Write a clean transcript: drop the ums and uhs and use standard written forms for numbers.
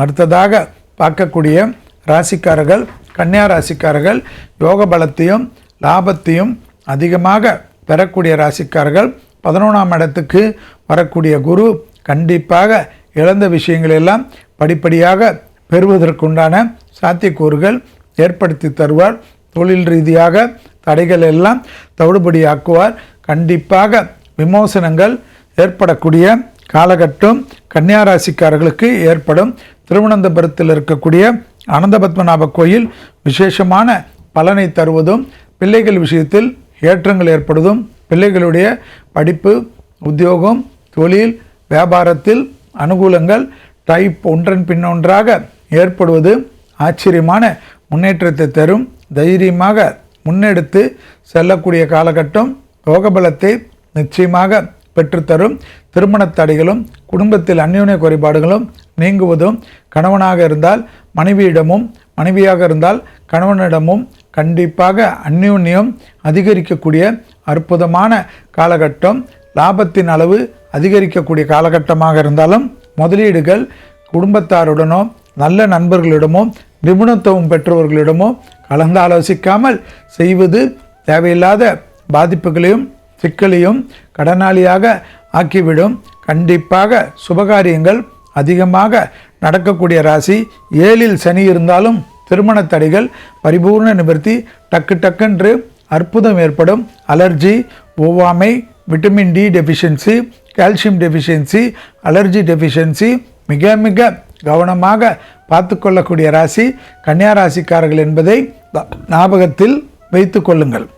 அடுத்ததாக பார்க்கக்கூடிய ராசிக்காரர்கள் கன்னியா ராசிக்காரர்கள். யோக பலத்தையும் லாபத்தையும் அதிகமாக பெறக்கூடிய ராசிக்காரர்கள். 11ஆம் இடத்துக்கு வரக்கூடிய குரு கண்டிப்பாக இழந்த விஷயங்கள் எல்லாம் படிப்படியாக பெறுவதற்குண்டான சாத்தியக்கூறுகள் ஏற்படுத்தி தருவார். தொழில் ரீதியாக தடைகள் எல்லாம் தவிடுபடியாக்குவார். கண்டிப்பாக விமோசனங்கள் ஏற்படக்கூடிய காலகட்டம் கன்னியா ராசிக்காரர்களுக்கு ஏற்படும். திருவனந்தபுரத்தில் இருக்கக்கூடிய அனந்தபத்மநாப கோயில் விசேஷமான பலனை தருவதும், பிள்ளைகள் விஷயத்தில் ஏற்றங்கள் ஏற்படுவதும், பிள்ளைகளுடைய படிப்பு, உத்தியோகம், தொழில், வியாபாரத்தில் அனுகூலங்கள் டைப் ஒன்றன் பின்னொன்றாக ஏற்படுவது ஆச்சரியமான முன்னேற்றத்தை தரும். தைரியமாக முன்னெடுத்து செல்லக்கூடிய காலகட்டம் யோகபலத்தை நிச்சயமாக பெற்றுத்தரும். திருமண தடைகளும் குடும்பத்தில் அந்யோன்ய குறைபாடுகளும் நீங்குவதும், கணவனாக இருந்தால் மனைவியிடமும், மனைவியாக இருந்தால் கணவனிடமும் கண்டிப்பாக அந்யோன்யம் அதிகரிக்கக்கூடிய அற்புதமான காலகட்டம். லாபத்தின் அளவு அதிகரிக்கக்கூடிய காலகட்டமாக இருந்தாலும் முதலீடுகள் குடும்பத்தாருடனோ நல்ல நண்பர்களிடமோ நிபுணத்துவம் பெற்றவர்களிடமோ கலந்து ஆலோசிக்காமல் செய்வது தேவையில்லாத பாதிப்புகளையும் சிக்கலையும் கடனாளியாக ஆக்கிவிடும். கண்டிப்பாக சுபகாரியங்கள் அதிகமாக நடக்கக்கூடிய ராசி. 7ல் சனி இருந்தாலும் திருமண தடைகள் பரிபூர்ண நிவர்த்தி. டக்குன்று அற்புதம் ஏற்படும். அலர்ஜி, ஒவ்வாமை, vitamin D deficiency, calcium deficiency, allergy deficiency மிக மிக கவனமாக பார்த்து கொள்ளக்கூடிய ராசி கன்னியா ராசிக்காரர்கள் என்பதை ஞாபகத்தில் வைத்து கொள்ளுங்கள்.